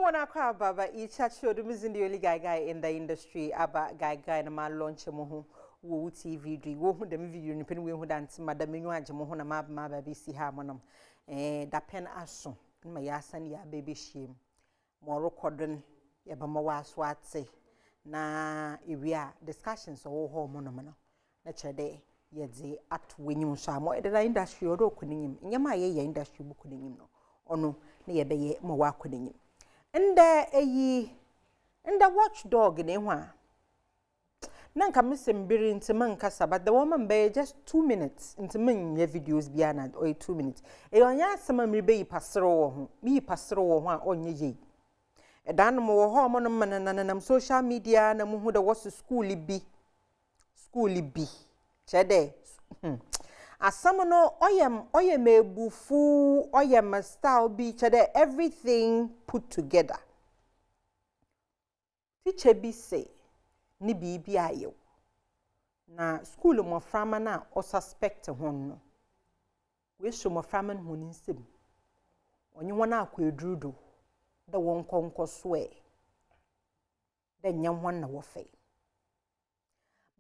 wanna cry baba each show the missing the only guy in the industry about guy na ma launch mo ho wo TV do wo hu dem video ni pen we hu dance madam nyu age mo ho na ma ba si ha mo da pen aso ma ya san ya baby shame mo recording ya ba ma wa so ate na ewia discussions wo ho mo no na chede ye di atwenyum so amo the industry odo kunyim nyama ye industry bu kunyim no ono na ye be ye mo wa kunyim nda watchdog ne ho a na nka mesembiri ntima nkasa but the woman be just 2 minutes ntima nya videos bia na or 2 minutes e onya asema mi be yi pasero wo ho mi pasero wo ho a onye ye e dan mo wo ho mo no mananam social media na mu hu da was school bi chede asam no oyem ebufu oyem style bi chede everything put together teacher bi say ni bibi ayo na school mo frama na o suspect ho no we so mo frama ho ni nsem onye wona akwa edurudo da won konko so e da nyam ho na wo fe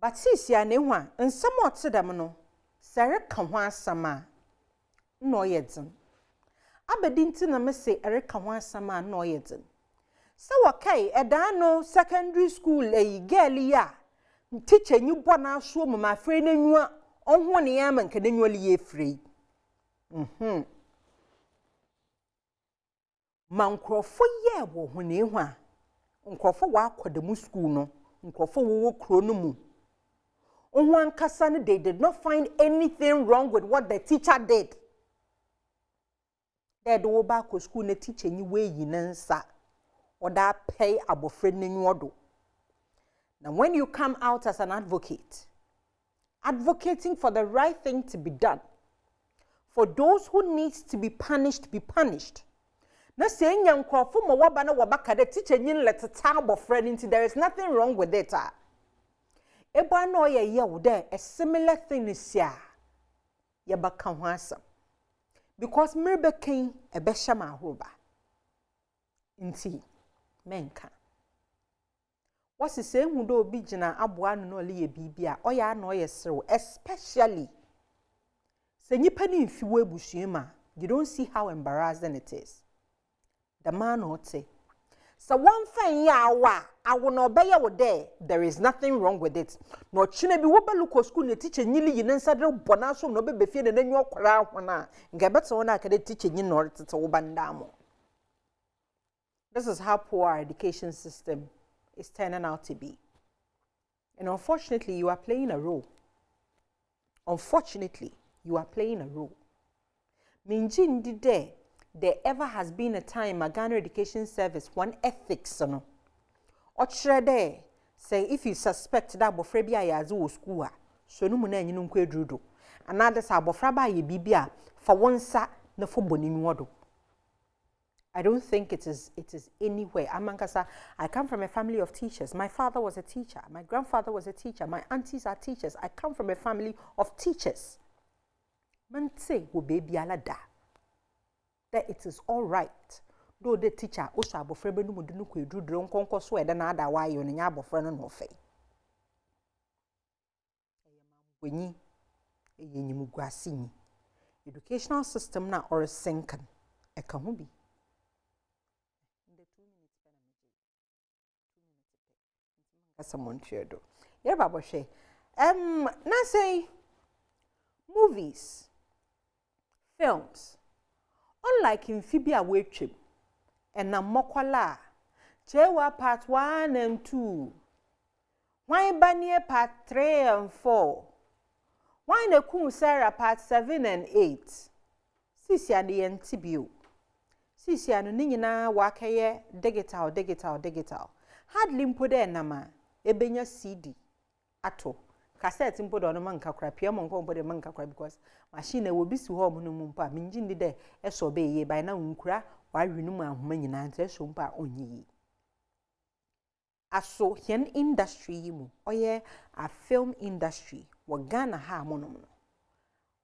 but sisia ne ho a nsem otedam no sere ka ho asama no yedin abedi nti na me se ere ka ho asama no yedin so wakai edano secondary school girl ya teacher nyu bona so mo ma free na nwa onho ne ya man kada nwa liye free mankrofo ye wo ho ne hu a nkrofo wa akwadamu school no nkrofo wo kro no mu onho ankasa ne they did not find anything wrong with what the teacher did that wo ba ko school na teacher nyi we yinansa or that pay abofred nenyodo. Now when you come out as an advocate, advocating for the right thing to be done, for those who needs to be punished, na saying young crofo mo waba na wabaka the teacher nyin let ta abofred into there is nothing wrong with it. Eba no ye wo there a similar thing is ya yabaka ho asam. Because mirbe ken ebehya ma hoba. Inti menka what's the same who do be jina aboa no le bibia oya na oye serew especially se nyipa ni mfiwe ebusuema you don't see how embarrassing it is the man ote so one thing ya awo no obeye wo there is nothing wrong with it no chine bi wo beluko school ne teacher nyili yi nsa de bona so no be fie ne nanyu okra ho na nga bete wona akade teacher nyi no tete wo bandamo. This is how poor our education system is turning out to be. And unfortunately, you are playing a role. Minji ndide, there ever has been a time a Ghana Education Service, one ethics, no. Ochre say if you suspect that bofra bi ayazu school, so no muna nyinu nkwedudo. Another sa bofra ba ye bibia for one sa na fo boni nwodo. I don't think it is anywhere. Amankasa, I come from a family of teachers. My father was a teacher. My grandfather was a teacher. My aunties are teachers. I come from a family of teachers. Man say wo baby alada. That it is all right. Though the teacher osa abofra be no mudu no kwedru nkonko so e de na ada wa yo nya abofra no no fe. Wenyi eyenyimu guasinyi. Educational system na or sinken. Eka ho bi. Someone cheered. Yeah, Baba Shay. Now say movies, films, unlike in Phoebe away trip, and na mokwala, Chewa part 1 and 2. Why Banier part 3 and 4? Why the Kun Sarah part 7 and 8? Sisi and the NTBU. Sisi and Nina wakaye digital. Hardly mpo de nama. Ebenya CD ato cassette mpo do no manka kra pia mo nko de manka kra because machine will be si ho mo no mpa minji ndi de eso be ye by na nkura wa hwenu mu ahoma nyina nte so mpa onyi aso hien industry yi mu oye a film industry wo Ghana ha mo no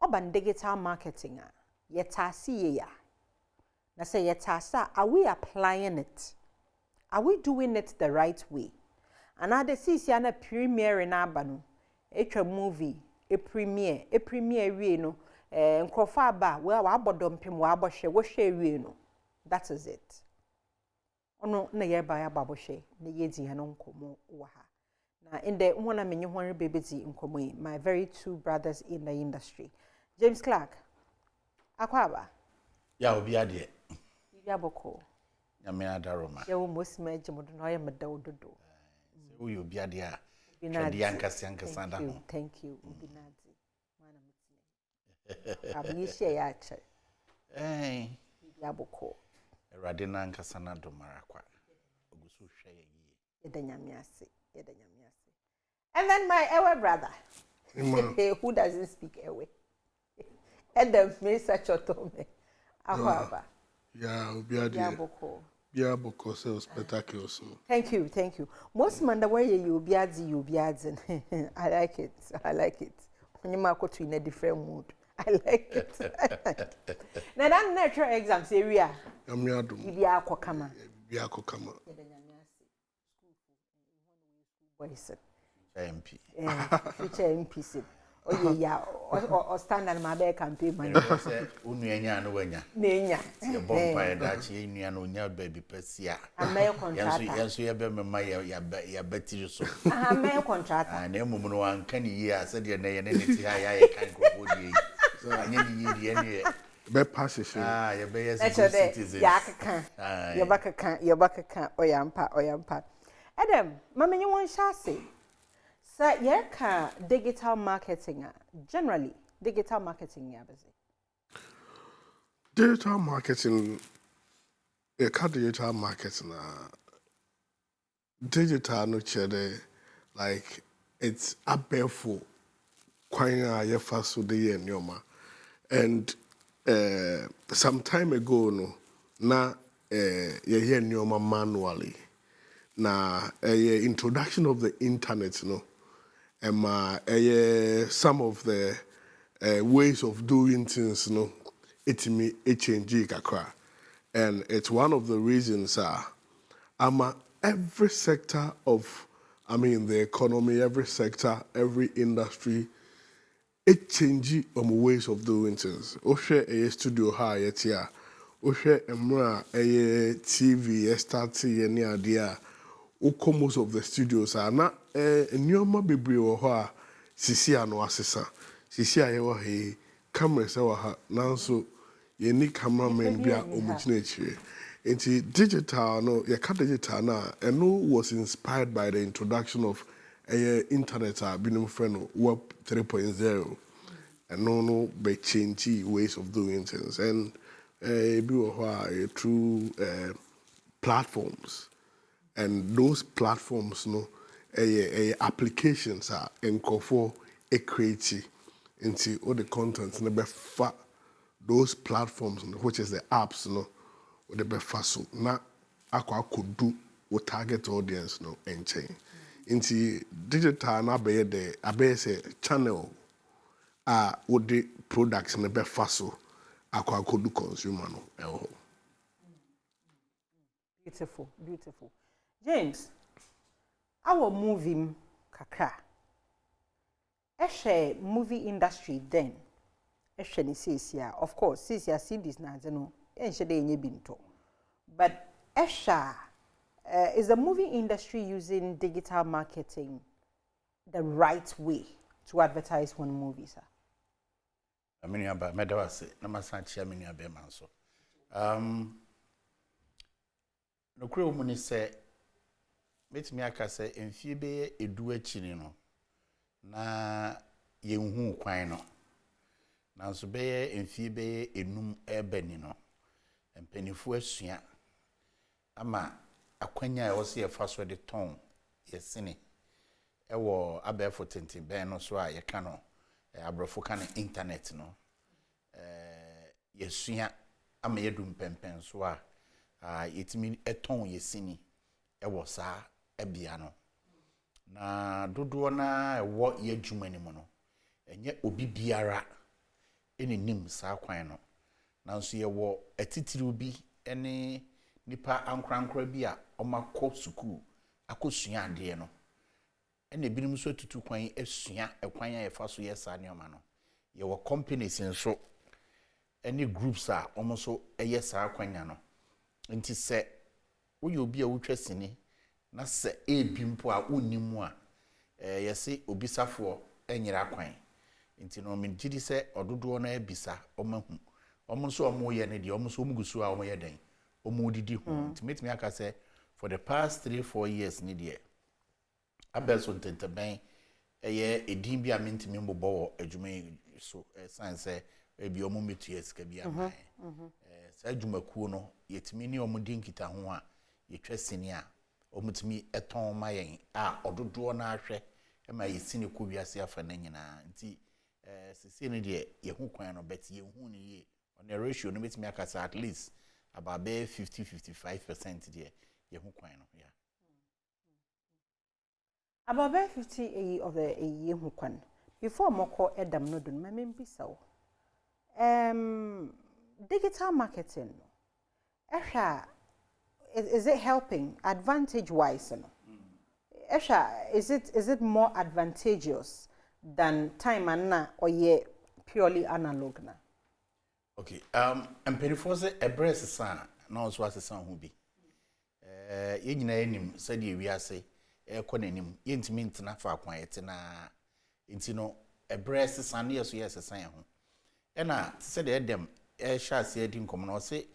oban digital marketing a yetasi ye ya na say yetasa are we applying it Are we doing it the right way? And now the CC na premiere in Abano, a movie, a premiere we no, nkrofa ba, well, abodom pim, waboshe, washe we no. That is it. Ono na ye ba ya baboshe, na ye di hanon komo waha. Na in the one I'm in your baby in my very two brothers in the industry. James Clark, Akwaba. Ya obi ade. Ya boko. Ya me adaroma. Ya wo mosime mo do no ya meda ododo. Se wo yo obi ade a. Twede ankasa da ho. Thank you. Ubinadi. Mana mutine. Abi share ya che. Ya boko. Erade na ankasa na do marakwa. Ogusu hwe ye yi. Yeda nyame ase. And then my Ewe brother. Who doesn't speak Ewe? Adam me such a tome. Akwaba. Yeah, Biaboko so spectacular. Thank you. Most man the way you biadzi. I like it. When you mark to in a different mood. I like it. Now that natural exams area. Biako kama. Boys. MP. Future MP. Oh yeah, or stand on my back campaign man. Unuenya no wenya. Nenya. Your bonfire that you no nya baby pesia. A mail contract. Yes, you be my ya betti so. A mail contract. And emu no one can year said your name and anything I can go body. So I need any be passes. You be as a citizen. Yaka. Your back can oyampa. Adam, mamma you want chassis. So, yeah, digital marketing, generally, digital marketing, yeah, digital marketing, digital marketing, digital no chede, like, it's a barefoot, quite a fast with the nyoma. And some time ago, no, na, you hear nyoma manually. Na, introduction of the internet, no. Some of the ways of doing things, it change kakra, and it's one of the reasons. Every sector of, the economy, every sector, every industry, it change ways of doing things. Oshe a studio high yet here, Oshe emra a TV, start any idea. Most of the studios are not nyoma bebre wo ho a sisi ano asesa sisi aye wo he camera se wo ha nanso ye ni cameraman bia omugina echire enti digital no ye ka digital na eno was inspired by the introduction of internet binum friend web 3.0 and no be change ways of doing things and bi wo ho a through platforms. And those platforms, applications are for a creative into all the contents. Those platforms, which is the apps, or the befaso. Now, I could do what target audience, and change. Into digital, na be the say channel, what the products in the befaso. I could do consumer, Beautiful. James, our movie kakra. Eshe movie industry then. Eshe ni says here. Of course, says here see this na no. Eshe de nye binto. But Esha is the movie industry using digital marketing the right way to advertise one movie, sir? I mean, about medawase. Namasan chairman ya be manso. No kure muni say. Metimi aka say emfie be edu akini no na yenhu kwan no nanso be emfie be enum ebani no empanifu asua ama akwanya e wose ye faso de ton yesene ewo abefo tenten ben no so a ye ka no abrofo ka na internet no yesua ama yedum pempen so a yetimi eton yesini ewo saa ebia no na dodo na ewo ye dwuma ni mo no enye obi biara enenim saa kwan no nanso ye wo atitiri obi ene nipa ankrankra bi a omakọ sukuu akosua ade no ene binom so tutu kwan asua ekwan a yefa so yesa ne oma no ye wo companies nso any groups a omoso eyesa kwanya no nti se wo ye obi a wotwa sini na se ebimpo a onnimu a yesi obisafo enyira kwan nti no me gidi se ododo na ebisa omahu omonso omoye ne de omonso omugusu a omoye den omudidi hu nti metimi aka se for the past 3-4 years ni de abeso ntenteben eye edin bi a mentimi mbobọ adwuma so sanse ebi omo metu esika bi ama sa adwumakuo no yetimi ni omo din kita ho a yetwa sini a omutimi eton mayen a ododo na ahwe ma yesini ko wiase afa na nyina nti sisi ni de ye hu kwan no bet ye hu ni ye on the ratio no metimi akasa at least about 50-55% de ye hu kwan no yeah. About 50 of the ye hu kwan before moko edam no dun ma membisa wo digital marketing ehwa is it helping advantage wise no ehwa is it more advantageous than time and na or ye purely analog na? Okay, and periforce a breast san na also asesa ho bi ye nyina enim said ye wiase ekonanim ye ntimi ntena fa akwan yete na nti no a breast san ye so ye asesa ho ena said edem sha ase edi nkom na ose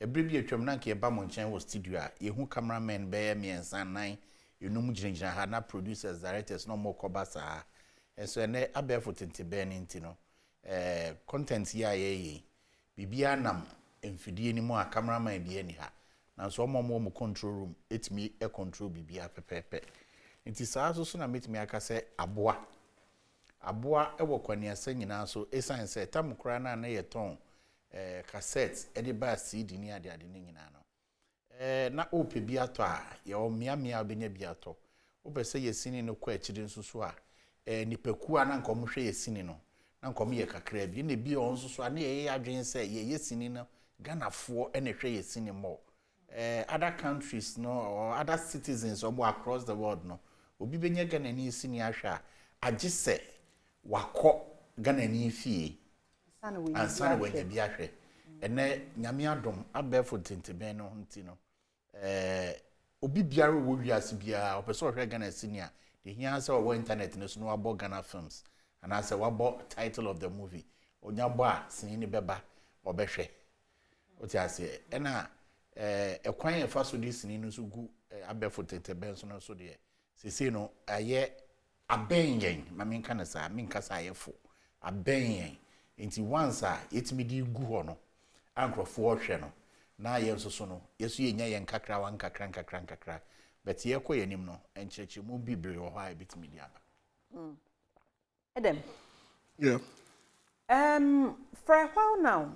ebre bi atwam na nke ba mo nchen wo studio a ye hu cameraman be ye miensa nan enum gyinagyina ha na producers directors no mo kobasa eso ene abefo tente be ni nti no content ya ye bibia nam emfidie ni mu a cameraman bi ani ha na so mo control room etimi e control bibia pepepe nti saa so na metimi aka se aboa e wo kwani asa nyina so esan se tam kra na ye ton cassette edi ba CD ni ade ni nyina no na ope bi ato a ye o mia obenya bi ato obese ye sini no kwa akiri nsusu a nipaku na nkom hwe ye sini no na nkom ye kakra bi na bi on nsusu a na ye adwen se ye sini no Ghana fo ene hwe ye sini mo other countries no or other citizens omo across the world no obi benya Ghana ni sini ahwa agise wakọ Ghana ni fie ansana wenye bi ahwe ene nyame adom abefo tenteben no nti no obi biara wo wiase bia opeso hwe Ghana sini a the here say on internet no so no abo Ghana films and I say wabo title of the movie onya bo a sini ni beba obehwe oti ase ena ekwan e fa so di sini no so gu abefo tenteben so no so de sisi no aye abenyen maminka na sa minka sa ayefo abenyen nti once a yetimi di gu ho no ankrofo hwe no na ye nso so no yesu ye nya ye nkakra wan kakra but ye ko yenim no encheche mu bibre ho ha bitimi di aba Adam. Yeah. For a while now,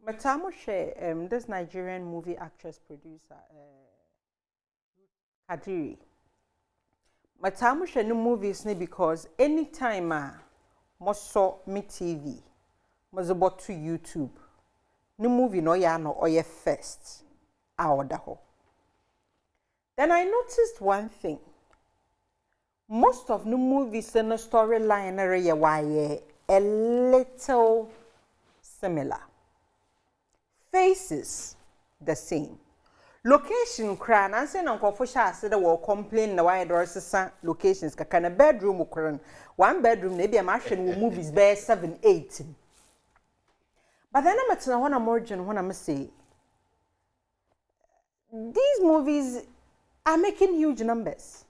Matamu share this Nigerian movie actress producer Kadiri. Matamu share no movies ni because anytime moso me TV, mozo to YouTube, no movie no ya no oye first order ho. Then I noticed one thing. Most of the movies in the storyline area were a little similar. Faces the same. Location cran and say Uncle Fusha said will complain the wide doors locations can a bedroom cran. One bedroom maybe a machine will movies bear 7-8. But then I'm at one margin when I'm say these movies are making huge numbers.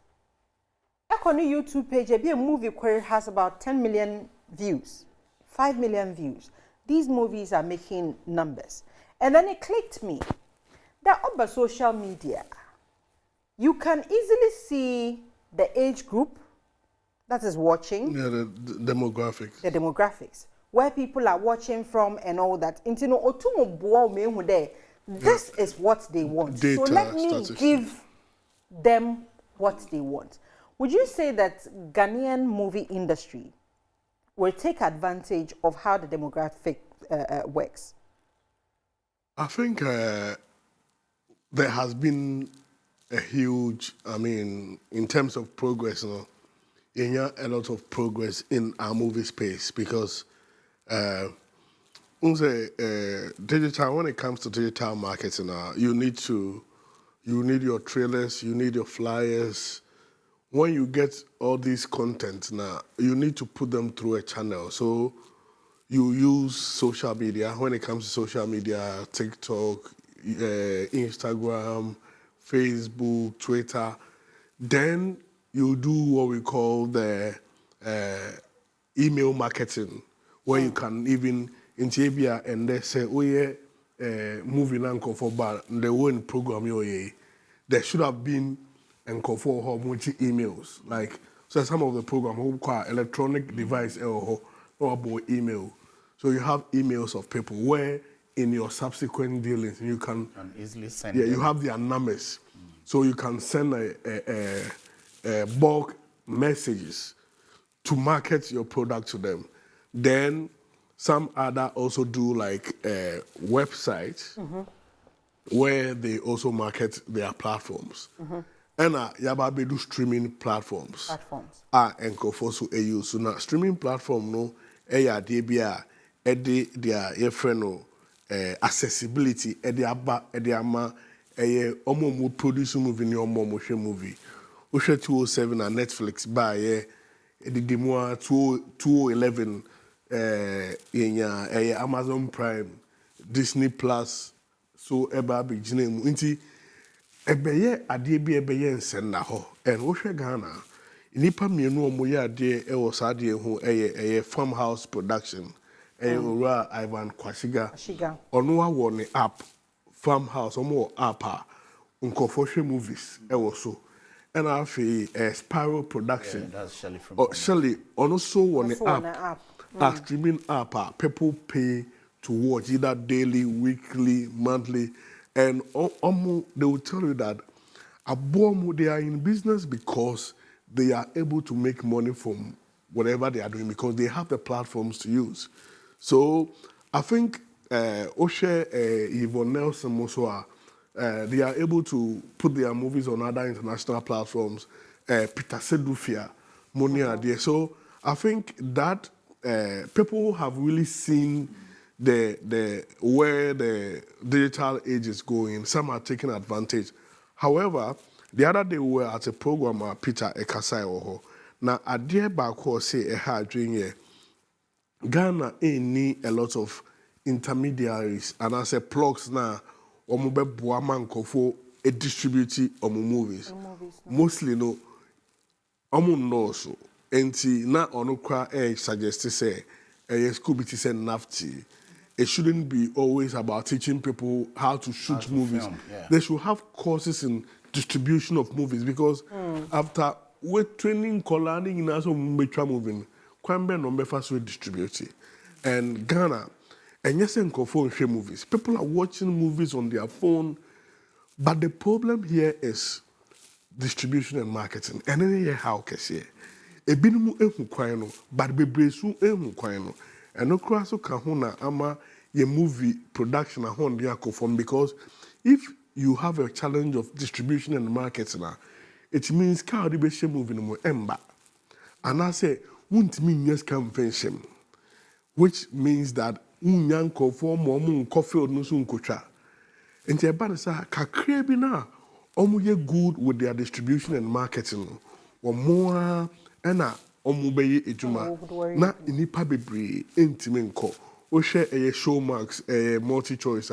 On the YouTube page, a movie query has about 10 million views, 5 million views. These movies are making numbers. And then it clicked me that over social media, you can easily see the age group that is watching. Yeah, the demographics. The demographics. Where people are watching from and all that. This is what they want. Data, so let me statistics. give them what they want. Would you say that Ghanaian movie industry will take advantage of how the demographic works? I think there has been a huge, I mean, in terms of progress, a lot of progress in our movie space because digital, when it comes to digital marketing, you need your trailers, you need your flyers. When you get all these content now, you need to put them through a channel. So you use social media. When it comes to social media, TikTok, Instagram, Facebook, Twitter, then you do what we call the email marketing, where you can even in Tibia and they say, oh yeah, moving on for bar, the one program there should have been and for how much emails. Like so some of the program who call electronic device or about email. So you have emails of people where in your subsequent dealings you can easily send you have their numbers. So you can send a bulk messages to market your product to them. Then some other also do like websites where they also market their platforms. And yaba do streaming platforms. And go for so use. So now streaming platform no DBA their friend accessibility ama omo produce movie ni omo hwe movie. O hwe 207 na Netflix ba edidimo 2011 Amazon Prime, Disney Plus, so eba be ginemu nti ebeye ade bi ebeye nsenda ho and wo hwe Ghana nipa mienu omoye ade e wo sade ho farmhouse production ora Ivan Kwashiga ono wa ne app farmhouse omo app nkofo hwe movies e wo so and afi Spiral production that's Shelley from Shelley ono so one app a streaming app people pay to watch either daily, weekly, monthly, and they will tell you that they are in business because they are able to make money from whatever they are doing because they have the platforms to use. So I think Oshe, Yvonne Nelson, Moswa, they are able to put their movies on other international platforms. Peter Sedufia, Monia there. So I think that people have really seen the where the digital age is going. Some are taking advantage. However, the other day we were at a program Peter Ekasai Oho. Now adie baako say a hard dream Ghana ain't a lot of intermediaries and as a plugs now omo be boa mankofo e distribute omo movies. Mostly no omo no so enti na ono kwa suggest say school biti say nafti. It shouldn't be always about teaching people how to shoot movies. They should have courses in distribution of movies because after we're training, learning in also moving, Kwambe number first we distribute and Ghana and yes and phone movies. People are watching movies on their phone, but the problem here is distribution and marketing. And then how can say a binimu ehu kwano, but be bresu ehu kwano. And no cross kahuna ama ye movie production ahon diako from because if you have a challenge of distribution and marketing, it means car the best movie no more emba. And I say won't mean yes convention, which means that unyanko for momun coffee or no soon kocha. And the banasa kakre bina omuye good with their distribution and marketing or more and omubeye ejuma na inipa bebre entimenko o share a Showmax a multi choice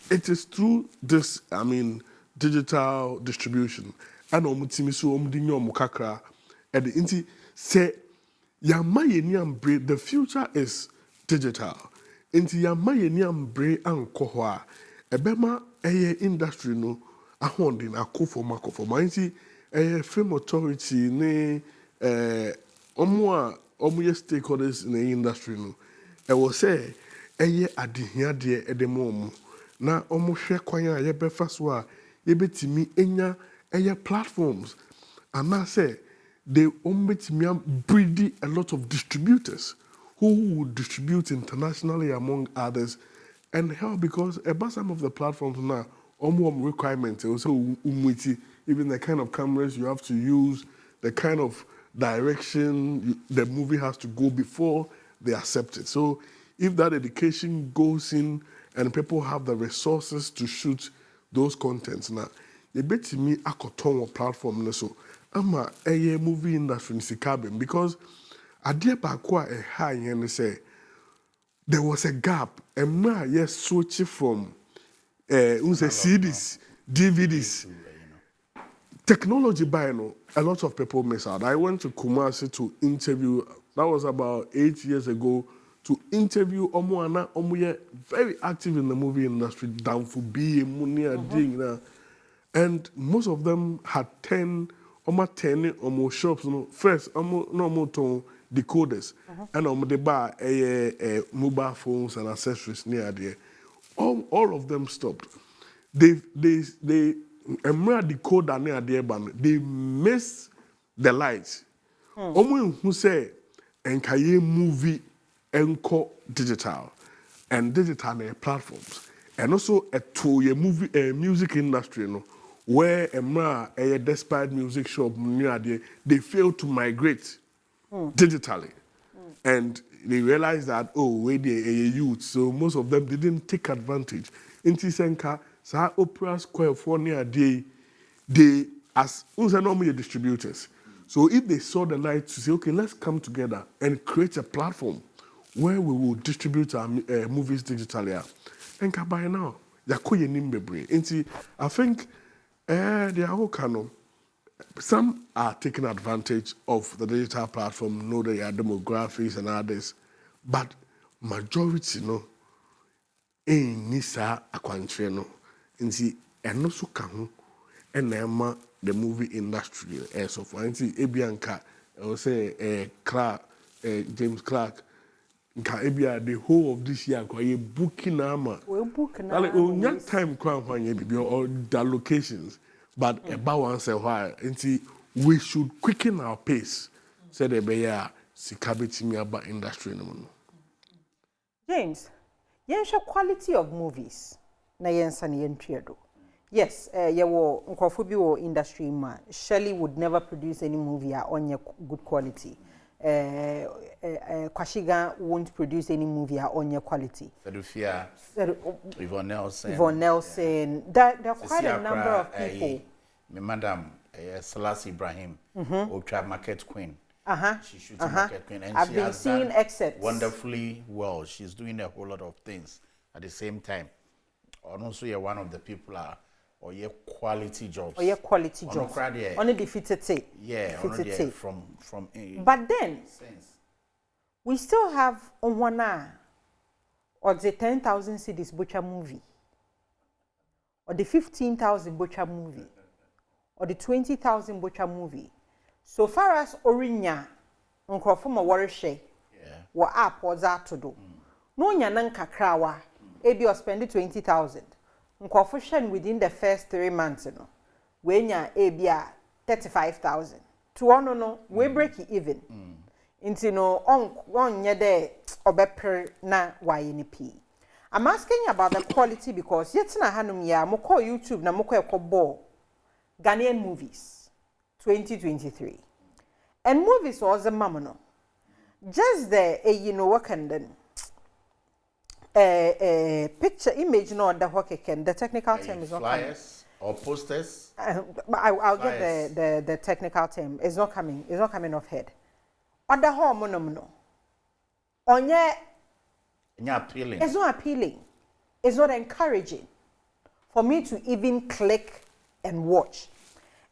it is through this digital distribution and omutimi so omdinyo omukakra and the inti say yama yeni ambre the future is digital inti yama yeni ambre anko ho a ebema industry no ahondin akofo makofo inti film authority ne omo stakeholders in the industry no e will say adihia de edemom na omo hwe kwan a yebefa so a yebetimi enya platforms and I say they betimi breed a lot of distributors who would distribute internationally among others and help because about some of the platforms now requirement also even the kind of cameras you have to use, the kind of direction the movie has to go before they accept it. So if that education goes in and people have the resources to shoot those contents now, they bet me a cotton platform so ama a movie industry in Sikabin because a dear bakwa a high and say there was a gap and now yes switch from CDs, DVDs. Technology by a lot of people miss out. I went to Kumasi to interview, that was about 8 years ago, to interview Omuye, very active in the movie industry, down for B, Munia, Ding, and most of them had 10 or more shops. First, no more decoders, and they buy mobile phones and accessories near there. All of them stopped. They decoder near there, but they miss the lights. Who say enkaye movie enko digital and digital platforms, and also a movie music industry where a despite music shop near there, they fail to migrate digitally. And they realized that, we are a youth, so most of them didn't take advantage. In Tisenka, sa Opera Square for near they as normally distributors. So if they saw the light to say, okay, let's come together and create a platform where we will distribute our movies digitally. And by now, yakoye nimbebre. I think they are all canon. Some are taking advantage of the digital platform, know their demographics and others, but majority nisa akwantre no. And also can and the movie industry so for Ebianka, I will say Clark, James Clark. The whole of this year, booking ama. We book now. Like, time or the locations, but about once a while. We should quicken our pace. Say the beya sikabiti me about industry no. James, yensha quality of movies na yensa ni yentredo. Yes, yewo nkofo bi wo industry man. Shelley would never produce any movie on good quality. Kwashiga won't produce any else on your quality. Sedufia, Yvonne Nelson. There are quite a number of people. Madam Selassie Ibrahim, Ultra Market Queen. She shoots Market Queen, and I've she been has seeing done excerpts wonderfully well. She's doing a whole lot of things at the same time. And also, you're one of the people or your quality jobs. Or your quality jobs. Only defeated it. Yeah, defeated from but then sense. we still have on one or the 10,000 cities butcher movie, or the 15,000 butcher movie, or the 20,000 butcher movie. So far as Orinya, Unkrofuma Warishe, what app was that to do? No Yananka Krawa, ebi or spend 20,000. Nkofushen within the first 3 months, when ya ebia 35,000. To no, we break it even. Into no on yede obeper na YNP. I'm asking you about the quality because yet na hanum ya moko YouTube na moko ekobo Ghanaian movies 2023. And movies was a mamono. Just the wakanden picture image no the hockey the technical term is not flyers coming. Or posters. I'll get the technical term. It's not coming off head. Other hormone no. Onye appealing. It's not appealing. It's not encouraging for me to even click and watch.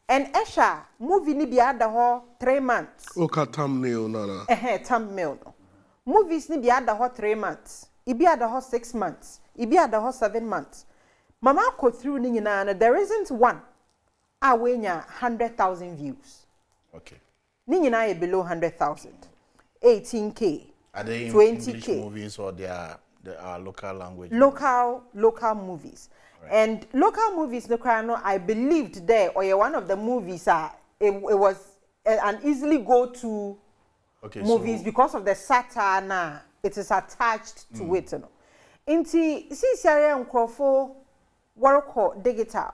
And Esha movie ni biya da ho 3 months. Okay, thumbnail nana. Thumbnail no. Movies ni biya da ho 3 months. Ibi ada ho 6 months. Ibi ada ho 7 months. Mama go through ni nyina there isn't one. We nya 100,000 views. Okay. Ni nyina below 100,000. 18K. Are they 20K. English movies or they are local language? Local movies. Right. And local movies no I believed there or one of the movies it was an easily go to movies because of the satire na it is attached to it. Inti si sere nkrofo wɔrekɔ digital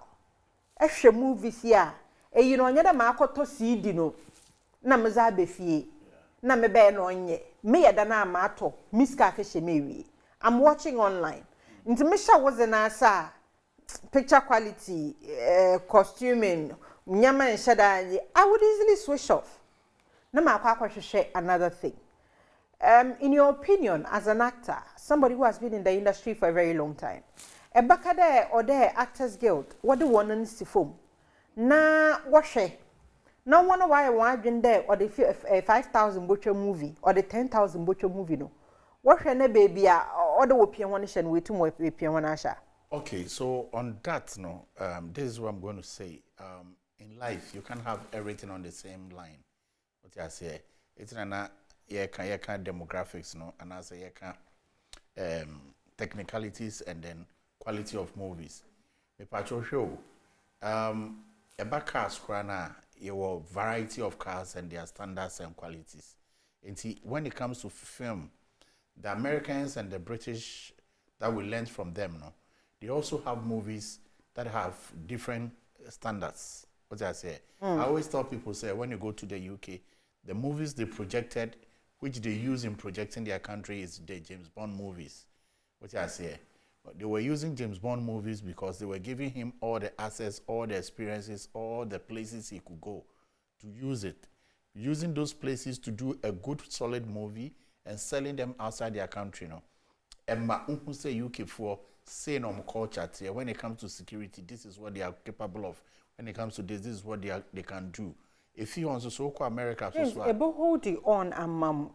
ehwɛ movies ya eyi no onye da makoto CD no na meza abefie na mebe no onye me yeda na amato miska kehye mewi I'm watching online nti me sha woze na asa picture quality costuming nyama nshada I would easily switch off na makwa kwahwehwe another thing. In your opinion, as an actor, somebody who has been in the industry for a very long time, a bakade or the Actors Guild, what do one in form? Na washe. No wonder why I want been there or the 5,000 butcher movie or the 10,000 butcher movie no. What ne baby or the opian one and we too more opian one asha. Okay, so on that no, this is what I'm going to say. In life, you can't have everything on the same line. What I say, it's not. You can demographics, no, and as you can technicalities and then quality of movies. Me patrol show, about cars, crana, your variety of cars and their standards and qualities. And see, when it comes to film, the Americans and the British that we learned from them, no, they also have movies that have different standards. What I say, I always tell people, say when you go to the UK, the movies they projected, which they use in projecting their country, is the James Bond movies. What I say, they were using James Bond movies because they were giving him all the access, all the experiences, all the places he could go to use it. Using those places to do a good, solid movie and selling them outside their country. No, and my uncle say UK for saying on culture here. When it comes to security, this is what they are capable of. When it comes to this is what they can do. If you want to so call America, yes, ebo hold on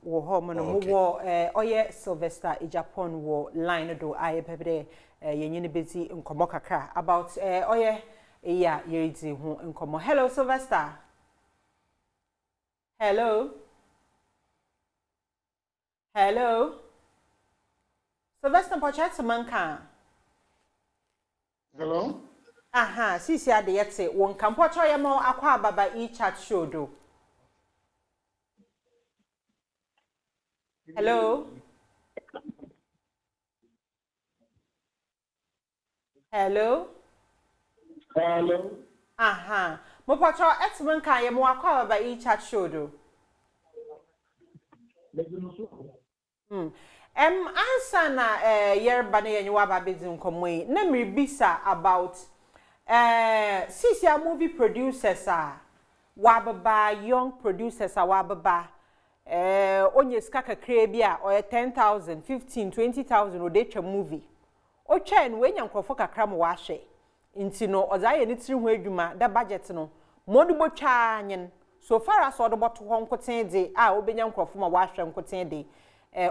wo home no wo oye Sylvester Japan wo line do aye pebede yenyine beti nkomo kakra about oye ya yeriti ho nkomo. Hello Sylvester. Hello Sylvester Pochet manka. Hello? Aha, sisi ade yete won kampo cho ye mo akwa ababa e chat show do. Hello. Aha. Mo pacho etmen kan ye mo akwa ababa e chat show do. Answer na yerba na yenye waba bezi nkomo yi. Na miribisa about sisia movie producers wababa young producers wababa onye ska kakra bia or 10,000 15 20,000 odetwa movie o twa no wenya nkrofo kakra mo wahwe nti no ozaye ni tiri ho adwuma da budget no modu botwa anyen so far as odo boto ho nkoten de obenya nkrofo ma wahwe nkoten de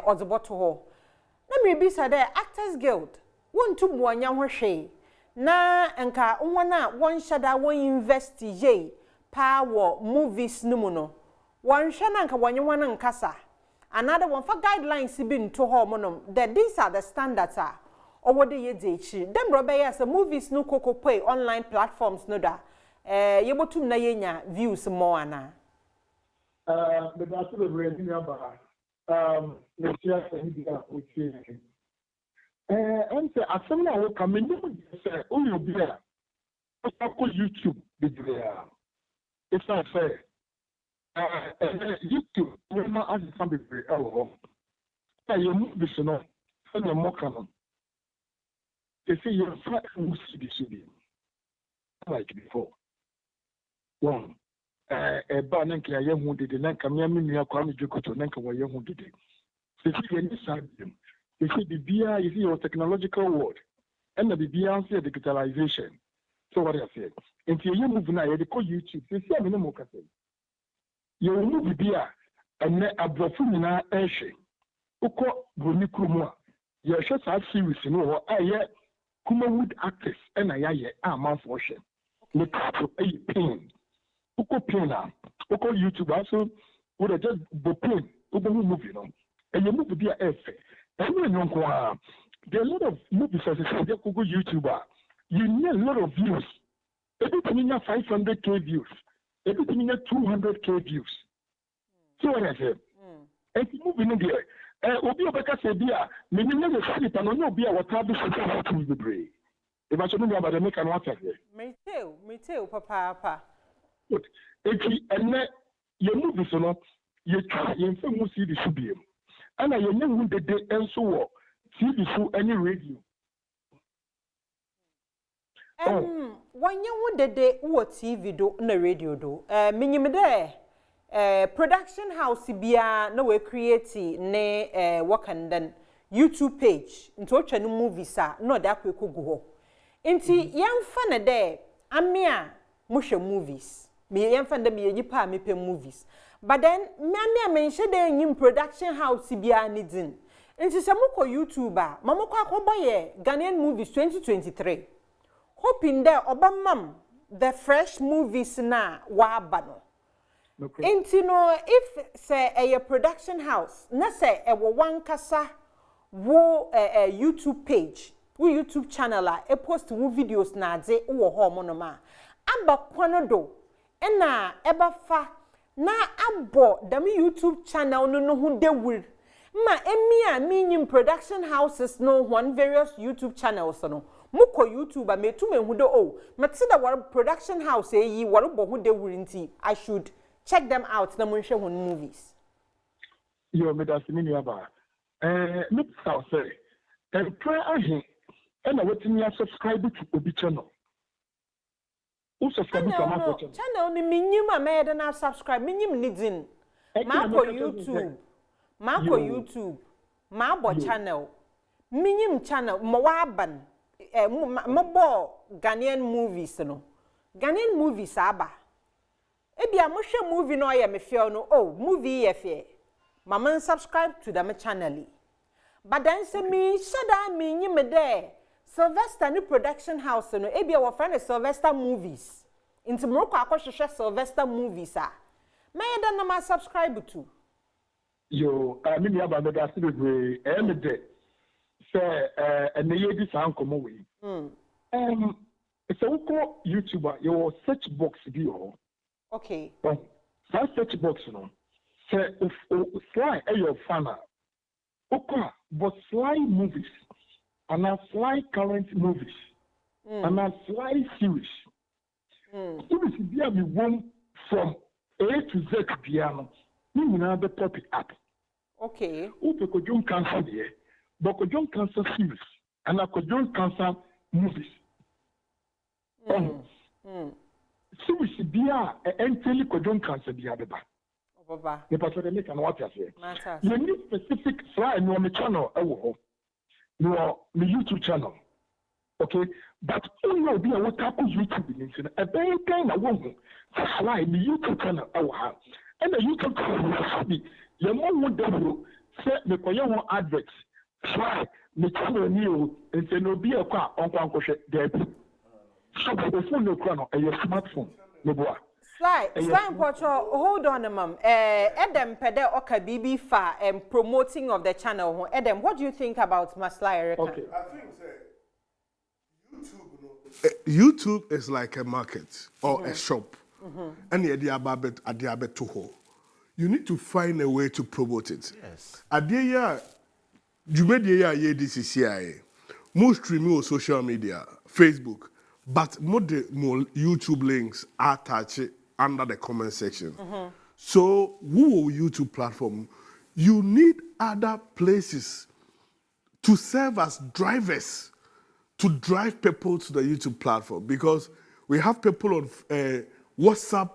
odo boto ho na me bisa de Actors Guild wontu mo anya ho hwe na enka wona won shada won invest ye power movies numu no won hwe nka wonye wona nkasa another one for guidelines bi nto ho mo no these are the standards owode ye de echi dem robe yes movies no koko pay online platforms no da yebotum na yenya views more ana the battle of raising aba the share media okay and say asem na wo ka menyu say o yo bia o YouTube biblia it's not fair YouTube we ma as some biblia oh you move this no so no more can they say you're fat and see like before one ba na nka ye hu dede na nka me nua kwa me dwokoto na nka wo ye hu dede se fi ye ni sabim you see the BIA, you see your technological world, and the BIA say digitalization. So what I said, if you move now, you call YouTube. You see, I'm no more. You move the BIA, and then a brofumina airship. Uko Bunikuma, you should have series, you know, I hear Kumawood actors, and I hear a month worship. Look up a pain. Uko Pina, Uko YouTube also would have just pain, Uko movie, and you move the BIA airship. There are a lot of movies as a Google YouTuber. You need a lot of views. Everything in 500k views. Everything in 200k views. See what I said? And moving in there. Obi Obeka said, "Bia, many never see it, and no be our tablet to be brave." If I should know about the make and what Me too, papa. Good. And then your movies, you know, you try and see the should be. And I know the day and so TV show any radio. When you would the day what TV do na radio do. Minimum there. Production house bia no we create ne work and then YouTube page into watch any movies no da kwe go. Inti yamfa na there amia mushe movies. Me yamfa na me yipa me pe movies. But then me mention there in production house bia ni din. Inti se moko YouTuber, mamoko akoboye Ghanaian movies 2023. Hoping there obamam the fresh movies na wabano. Inti no if say a production house na say e wo wan kasa wo YouTube page wo YouTube channel a post wo videos na ade wo ho mo no ma aba kwano do na eba fa na abo dam YouTube channel no ho dewur ma emi a menyim production houses no one various YouTube channels no muko YouTuber metu mehu do oh mate da war production house yi war bo ho dewur nti I should check them out na munhwe hon movies Yo me da sini aba me say and pray ahe and wetin ya subscribe to obi channel who subscribe to my channel channel ni minyim a me na subscribe minyim ni din mako YouTube mabo channel minyim channel mo waban mo Ghanaian movies no Ghanaian movies aba ebia mo hwe movie no ya me feel no oh movie ye fe mama subscribe to them channel but then say me shada me nyim there Sylvester new production house no ebia wo friend Sylvester movies into moroko akohwehwe Sylvester movies me da na ma subscribe to yo me me aba me da se bebre me de say and ye di san komo we so ko YouTuber your search box bi ho okay that search box no say Sly your fan okay but Sly movies and a Sly current movies and a Sly series series bi me won from A to Z piano you na be pop it up okay upe ko John Cancer there but ko John Cancer series and a ko John Cancer movies series bia entely ko John Cancer bia beba baba the person make an what you say matter you need specific Sly no me channel ewo no me YouTube channel okay but only be a what type of YouTube in a very kind of one Sly me YouTube channel ewo and the YouTube channel be your mom would do say me ko your adverts Sly me channel new and say no be a kwa onko there so the phone no crown a your smartphone no boy Sly Pocho, hold on, ma'am. Edem pede oka bibi fa promoting of the channel. Edem, what do you think about Sly? Okay, I think YouTube is like a market or a shop, and you need to find a way to promote it. Yes. Adia, you made the this is here. Most streaming on social media, Facebook, but more YouTube links are attached under the comment section. So, who YouTube platform? You need other places to serve as drivers to drive people to the YouTube platform because we have people on WhatsApp,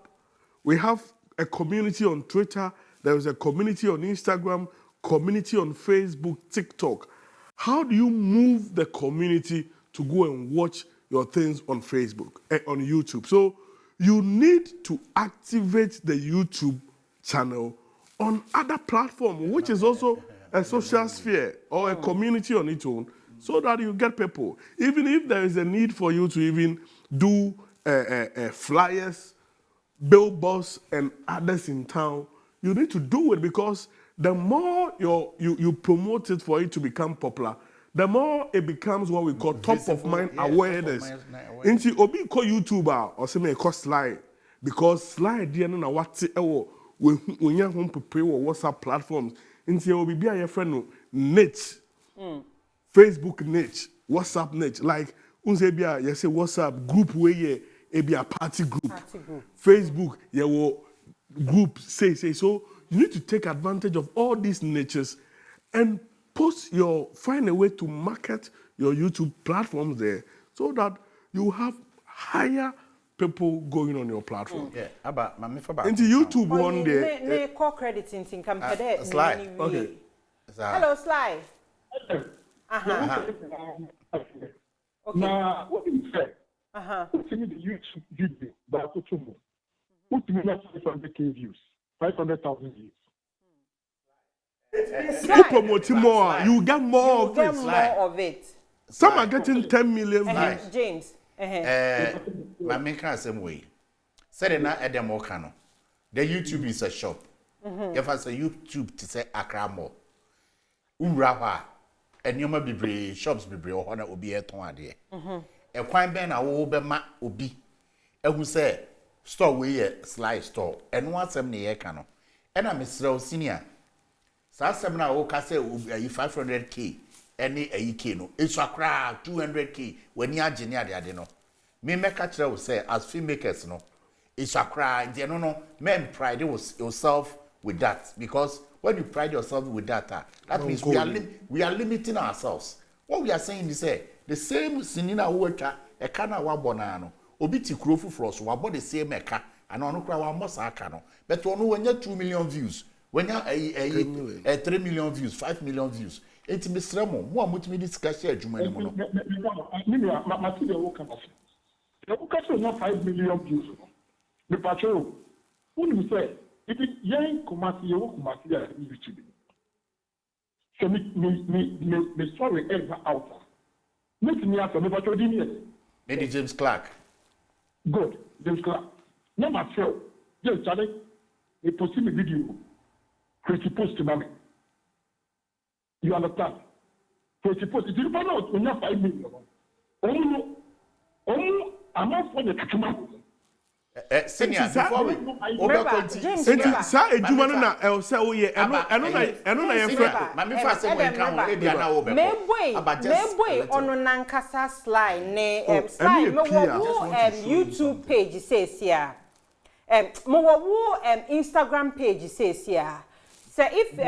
we have a community on Twitter, there is a community on Instagram, community on Facebook, TikTok. How do you move the community to go and watch your things on Facebook, on YouTube? So you need to activate the YouTube channel on other platforms, which is also a social sphere or a community on its own, so that you get people. Even if there is a need for you to even do flyers, billboards, and others in town, you need to do it because the more you promote it for it to become popular, the more it becomes what we call top of mind awareness. Into obi call YouTuber or say me call Sly because Sly dey na what when you home prepare WhatsApp platforms. Into obi be your friend niche, Facebook niche, WhatsApp niche. Like Unse bia you say WhatsApp group where ye e be a party group. Facebook ye wo group say so you need to take advantage of all these natures and find a way to market your YouTube platforms there so that you have higher people going on your platform. Yeah, about my for Into YouTube one day. Ne call credit in compare. Sly. Okay. Hello, Sly. Okay. Now, what do you say? What's in the YouTube video? But what's in the 500K views, 500,000 views? You promote more, you get more of it. More of it. Some are getting 10 million views. James. My main can same way. Said na Edem Okano. The YouTube is a shop. If I say YouTube to say Accra Mall. Umrapa. And you might be shops be or honor will be a ton idea. A quine ben a wo be ma obi. E who say store we Sly store. And once I'm near cano. And I'm Mr. Senior. Sa semna wo ka say 500K. Any a no. It's a crowd 200K when you are genius ade no. Me make a say as filmmakers no. It's a crowd. You no men pride yourself with that because when you pride yourself with that, that means we are limiting ourselves. What we are saying is the same sinina water a kana wa bonano. Obiti krofu for us, we bought the same eka and on wa mosaka no. But when you 2 million views, when you 3 million views, 5 million views. It's Mr. Mo, more multi discussion. The book is not 5 million views. The patrol, when you say, if it's young Kumasi, you will Kumasi at YouTube. So, me sorry, ever out. Make me after me, but you didn't. Maybe James Clark. Good, James Clark. Number 4, just Charlie, a possible video, which you post to mommy. You understand? So suppose if you don't know, you're not 5 million. Oh, I'm not for the customer. Senior, before we Sa eduma no na el se wo ye eno na ye fra ma me fa se we kan wo e bia na wo be meboy ono nankasa Sly ne Sly me wo YouTube page says here mo wo Instagram page says here. So if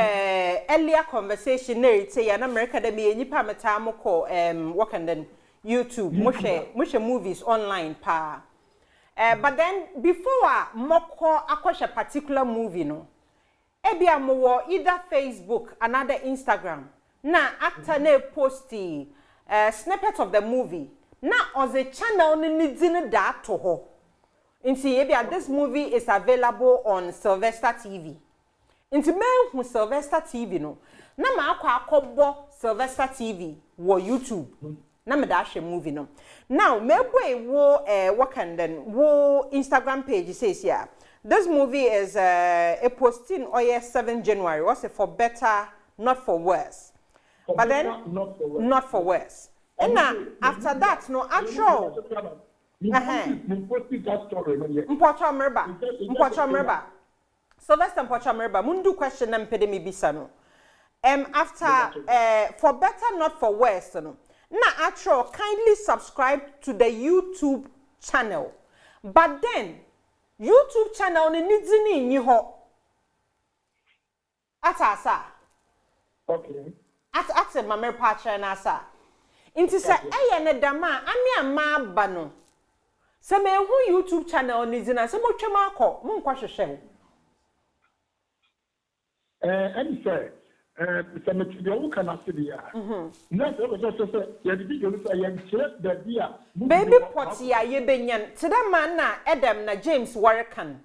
earlier conversation say an America de be nipa meta mo ko work and then YouTube mo movies online pa but then before mo ko akosha particular movie no ebia mo wo either Facebook another Instagram na actor na posti snippet of the movie na on the channel ni din da to ho nti ebia this movie is available on Sylvester TV. Inti men who Sylvester TV no na ma akọbọ Sylvester TV wo YouTube na me da hwe movie no now meboy wo work and then wo Instagram page says here this movie is a posting on 7 January was for better not for worse but then not for worse and now after that no actual Mpocho merba Sylvester Pochamerba, mundu question na mpede mi bisa no. After for better not for worse no. Na actual kindly subscribe to the YouTube channel. But then YouTube channel ni nidini ni ho. Asa. Okay. Asa mamer pacha na asa. Inti sa eye ne dama ani ama ba no. Se me hu YouTube channel ni zina se mo twema akọ mo nkwa hwehwe. And say, some of can actually, not just say, you did the dear baby potia, ye benyan, to that man na Adam na James Warrican.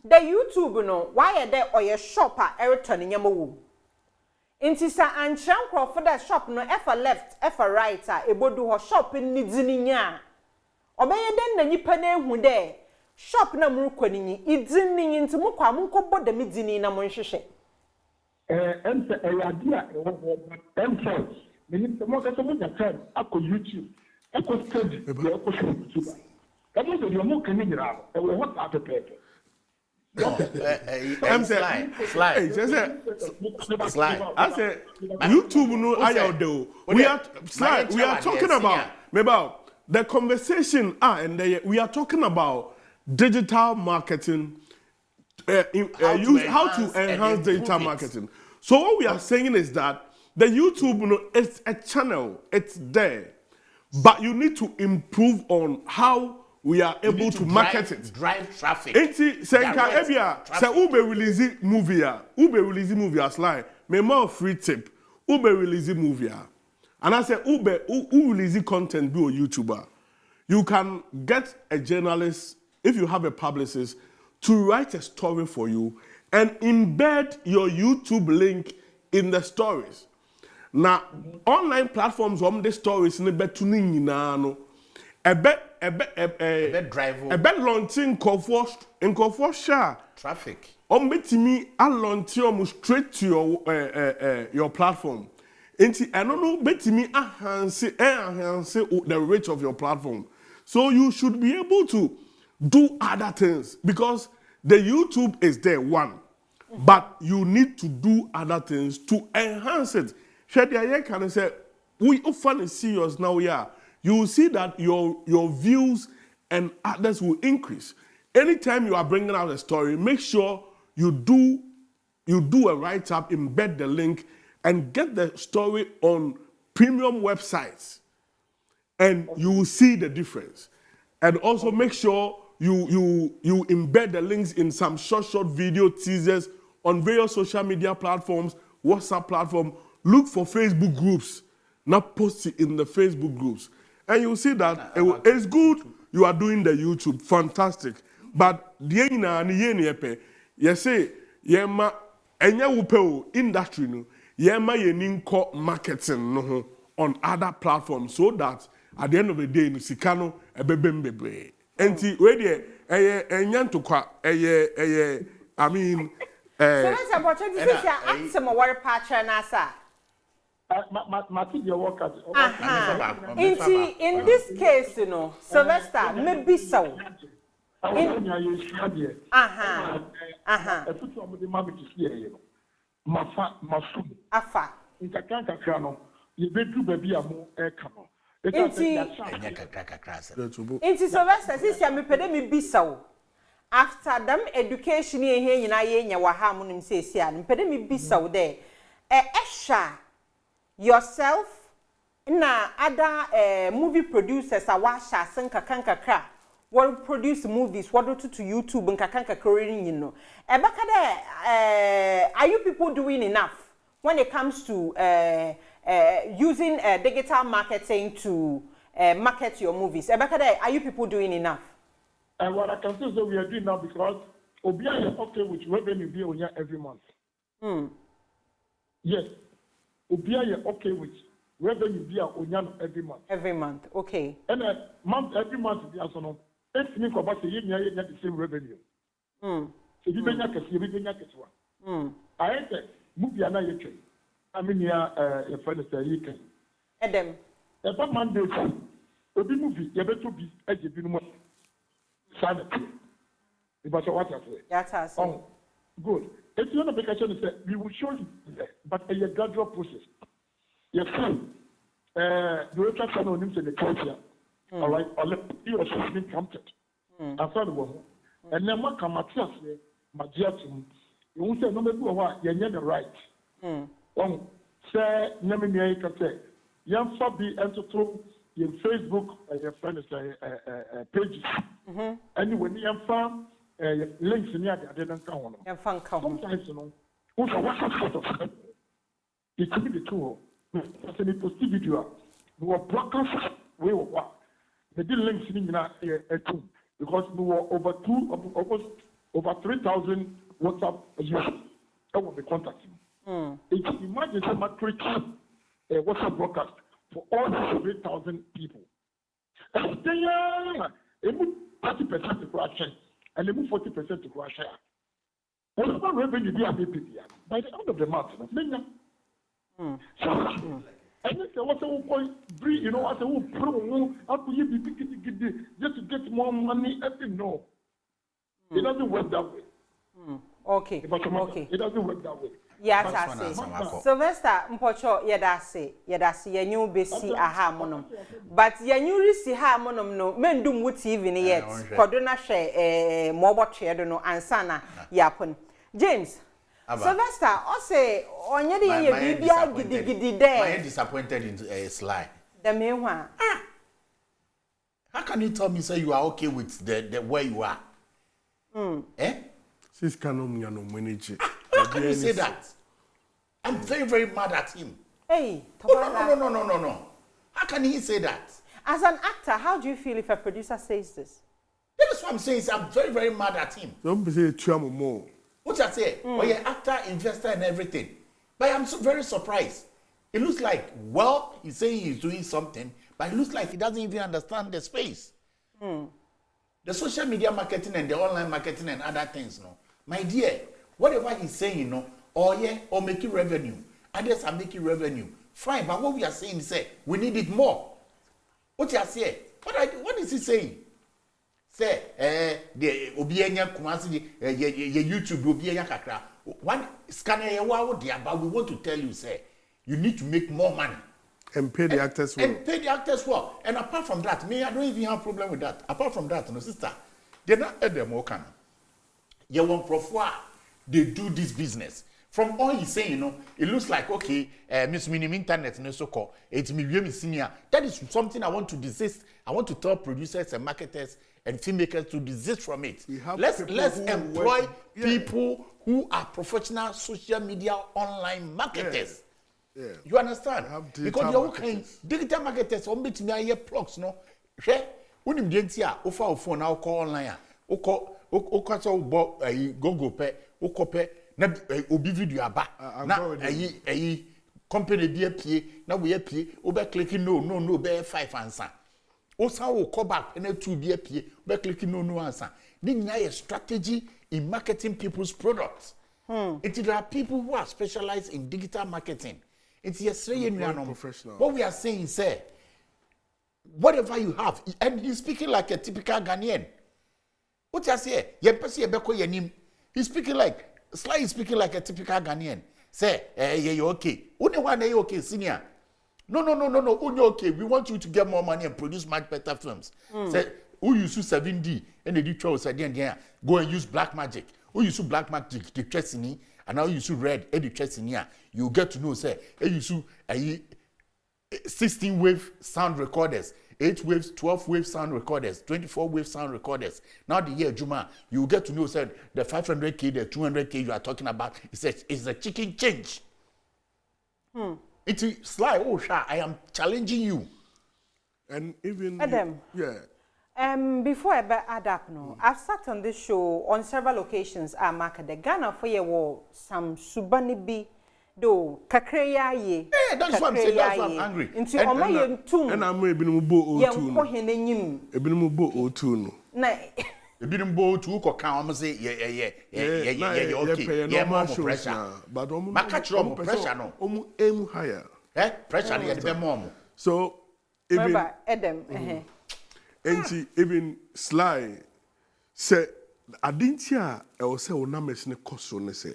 The YouTube no, why are there or your shop at Eriton in Yamu? Intisa and Chancro for that shop no ever left, ever right, a bodu or shop in Nidzininya. Obey then the Nipane who there. Shop na Murquini, it's in into Mukwa Munko bod the Midzini na Monshe. And the idea and so many more customers can ako YouTube. Ako study the YouTube. That is your more coming around. And what are the paper? Slide. I said YouTube no ayo do. We are talking about the conversation we are talking about digital marketing, how to enhance digital marketing. So what we are saying is that the YouTube, it's a channel, it's there, but you need to improve on how we are able to market it. Drive traffic. Ube release movie as like me more free tip. Ube release movie. And I say Ube release content be a YouTuber. You can get a journalist, if you have a publicist, to write a story for you and embed your YouTube link in the stories. Now, online platforms the stories in the tuning no. Ebe launching Convo share traffic. Betimi a launch straight to your platform. Enti I don't know betimi enhance the reach of your platform. So you should be able to do other things because the YouTube is there one, but you need to do other things to enhance it. Shedia can say we often serious now you will see that your views and others will increase. Anytime you are bringing out a story, make sure you do a write-up, embed the link, and get the story on premium websites, and you will see the difference. And also make sure you embed the links in some short video teasers on various social media platforms, WhatsApp platform. Look for Facebook groups, not post it in the Facebook groups. And you see that it's good you are doing the YouTube, fantastic. But you say, yema enya wupe industry no, yema yeninko marketing on other platforms so that at the end of the day, no sikano ebebembebre. Enti we dey enya ntokwa I mean so let's about this is your answer my worry patcher na sir. In this case, Sylvester, maybe so. Inti Sylvester, since you me be so. After them education here, you know, ye wahamun say, me be so there. Esha. Yourself na other movie producers awasha senka kankakra what produce movies what do to YouTube and kankakra are you people doing enough when it comes to using digital marketing to market your movies are you people doing enough? And what I can say is that we are doing now because Obia is okay with revenue be on every month. Yes. Obia is okay with revenue be on every month. Every month, okay. And every month be also no. If you think about you the same revenue. So you I enter movie na you I mean your friend say you can. Adam. Every Monday, obi movie you better be eje no sanity. Because what I say. That's oh, good. If you want to make a change, we will show you, but a gradual process. Yes, the research channel names in the culture, all right, or let you also be prompted. After the one, and then what come at us, Magiatum, you won't say no matter what, you're the right. Say, Yamini can say, young Fabi enter through your Facebook, your friend is pages. And when you found links in the didn't count. Sometimes, also what sort of it could be the tool. As a positive video, we were blockers, we were what? They did links in a tool because we were almost over 3,000 WhatsApp users that will be contacting. Imagine someone creating a WhatsApp broadcast for all these 3,000 people. And they move 30% to crash and they move 40% to crash. What revenue do you have by the end of the month? And then what's the point? Breathe, you know, what's the pro? How could you be just to get more money? No, it doesn't work that way. Okay. It doesn't work that way. Yeah, That's I one say. answer, Marco. Sylvester Mpocho yedasi yenyu besi aha monom. But yenyu risi ha monom no mendum wo TV ni yet. Kodo na hwe mobo twedo no ansana yapon. James Aba. Sylvester o say onye de ye bibia gidigidi there. I am disappointed in Sly. The meanwhile. How can you tell me say you are okay with the where you are? Eh? Sis canon no manage. How can you say that? I'm very, very mad at him. Hey, Oh, no. How can he say that? As an actor, how do you feel if a producer says this? That is what I'm saying. I'm very, very mad at him. Don't be say two more. What I say? Oh, yeah, actor, investor, and everything. But I'm so very surprised. It looks like, well, he's saying he's doing something, but it looks like he doesn't even understand the space. The social media marketing and the online marketing and other things, no. My dear, whatever he's saying, you know, or making revenue. Others are making revenue. Fine, but what we are saying is we need it more. What you are saying? What is he saying? Say, the Obianya Kumasi, YouTube Obianya Kakra. One scanner, but we want to tell you, say, you need to make more money. And pay the actors well. And pay the actors well. And apart from that, me, I don't even have a problem with that. Apart from that, no, sister, they're not at them, okay. You want profile, they do this business. From all he's saying, you know, it looks like, okay, Miss Minim Internet, no so called, it's me senior. That is something I want to desist. I want to tell producers and marketers and filmmakers to desist from it. Let's employ people who are professional social media online marketers. Yeah. You understand? Because you're okay. Digital marketers, on bit me a plugs, no. Share, when you get here, offer phone, I'll call online. Go pay, pay. Na obi video aba na company be pie na we pie obe click no be 5 answer o san wo call back na 2 be pie obe click no answer ni nya a strategy in marketing people's products. There are people who are specialized in digital marketing. It's professional. What we are saying is whatever you have, and he's speaking like a typical Ghanaian. What you say? He's speaking like Sly is speaking like a typical Ghanaian. Say, you okay? Only one you okay, senior. No. Only okay. We want you to get more money and produce much better films. Say, who use 7D and they do 12 go and use black magic. Who use black magic, the tracing, and now you use red, the tracing here. You get to know, say, you use 16-wave sound recorders. 8 waves, 12 wave sound recorders, 24 wave sound recorders. Now the year Juma, you get to know said the 500k, the 200k you are talking about is a chicken change. It's Sly. Oh, Sha, I am challenging you. And even Adam. Before I add up, no, I've sat on this show on several occasions. I mark the Ghana for your some subanibi. Do kakreya ye. That's what I'm saying. That's why I'm angry. Into oma ye tum. And I'm ebinim bo o2 no. Ye nko henenyim. Ebinim bo o2 no. Na ebinim bo o2 ko kan am say okay. Yeah, more pressure. But more pressure no. Aim higher. Pressure dey be more. So even Adam even Sly say adintia e o say ona mesne koso ne say.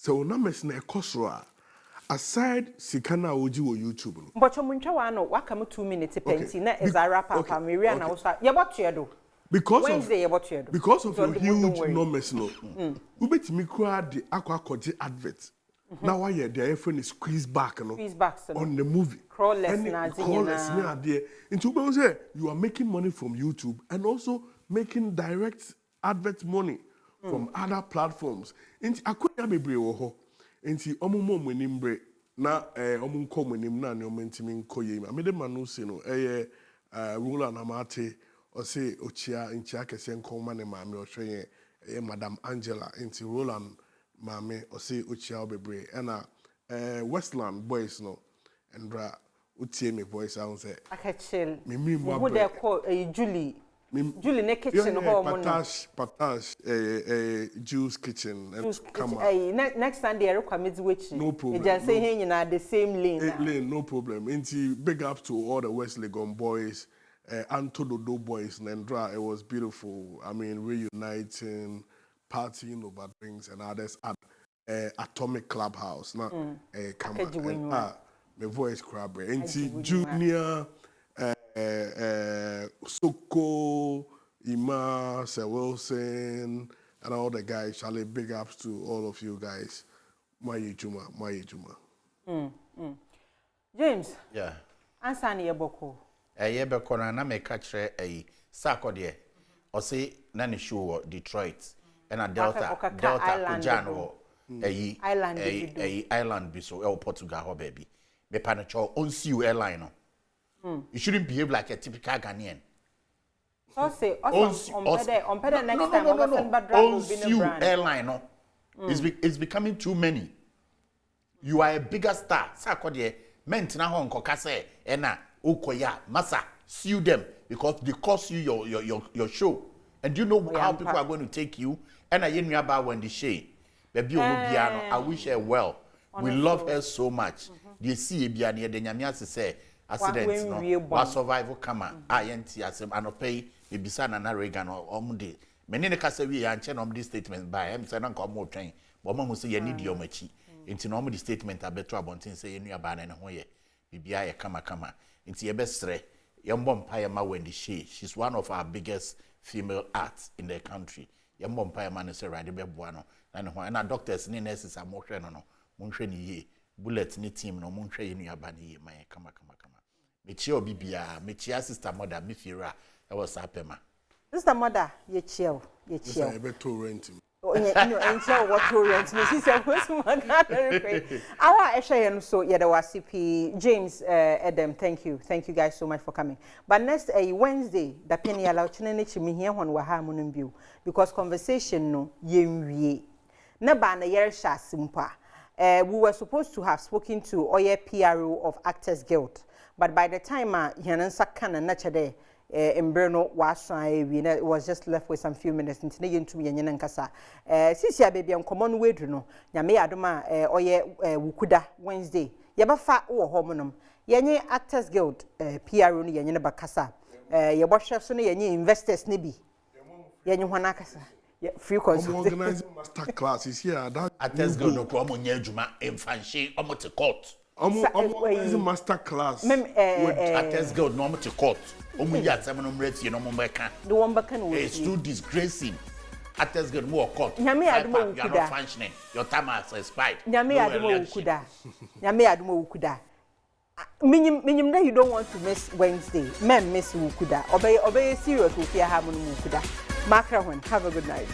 So na mesna ekosro aside sikana oji wo YouTube no. But muncha wa no waka mu 2 minutes penti na ezara papa Maria na wo sa ye boto because Wednesday of your huge numbers no. Ubetimi kura de akwakoje advert. Now why their phone is squeeze back no on the movie. Crawless na there. Into say you are making money from YouTube and also making direct advert money from other platforms. Inti akoya bebre wo ho. Inti omumo mwenimbre na omunko mwenim na ne omantimi nkoye ma. Mede manu se no ruler na mate o se ochia nchia kese nkoma ne maame o hwe Madam Angela inti Roland maame o se ochia bebre na Westland boys no endra utie me boys I say akachel me who they call Julie ne kitchen home Patash Juice kitchen come next time they are coming which no problem. They just say hey in the same lane. No problem. Into big up to all the West Legon boys, Antododo boys, Nendra. It was beautiful. I mean, reuniting, partying over drinks and others. Atomic Clubhouse. Na come Package when you are. my voice crab. Inti Junior Soko, Ima, Sir Wilson, and all the guys. Charlie, big ups to all of you guys. My Juma. James. Yeah. Answer ni yeboko. Yebeko na me kachre sako de. O say na ne show Detroit. And a Delta Kujano island be so Portugal baby. Me panacho on see you airline. You shouldn't behave like a typical Ghanaian. So say on better next time on you airline. It's becoming too many. You are a bigger star. Sakodie mentina hon kokase ena ukoya masa sue them because they cost you your show. And do you know how people are going to take you? And I knew about when the shade. Baby Obiano, I wish her well. We love her so much. They see Biani, the Nyamias say, accidents, no, what survival kama, INT, as an pay, maybe son and Reagan or Omundi. Many Casavi and Chen on this statement by him, said Uncle More train, but Mamma say, you need your machi. Into normal statement, I better about say, you knew about and hoye. BBI kama. Into your best stray. Young Bompire Ma Wendy she's one of our biggest female arts in the country. Young Bompire man is a rider buano. And when our doctors ni nurses are more no munhwe ni ye bullet ni team no munhwe ye nuaba ni ye man kama mechi obi bia mechi sister mother me fira e was apema sister mother ye chill I be to rent him. Oh yeah, no, and so what to rent me. She said, "What's my God?" Our Eshayan so yeah, the CP James Adam. Thank you guys so much for coming. But next Wednesday, the penny allowed chinene me here when we have view because conversation no ye na ba na yer sha simpa. We were supposed to have spoken to Oye PRO of Actors Guild, but by the time Yanansa kana nature Embreno was it was just left with some few minutes into Yenyan Kasa. Sisia baby on common way to know. Yame Adoma Oye Wukuda Wednesday. Yabafa or homonum. Yenye Actors Guild PRO Yanyan Bakasa. Yabasha Sunny Yenny investors nibi. Yenny Wanakasa. Free organizing master classes here. Actors Guild no Cromo Nyajuma in Fanshi Omote Court. I'm master class. Actors Guild no to court. Omuya seminum rates you no mbeka. The one bakan it's too disgracing. Actors Guild more court. Nyame adumo you are not functioning. Your time has expired. Nyame adumo ukuda. Nyame adumo ukuda. Minim that you don't want to miss Wednesday. Men miss ukuda. Obey serious with your have ukuda. Makra one. Have a good night.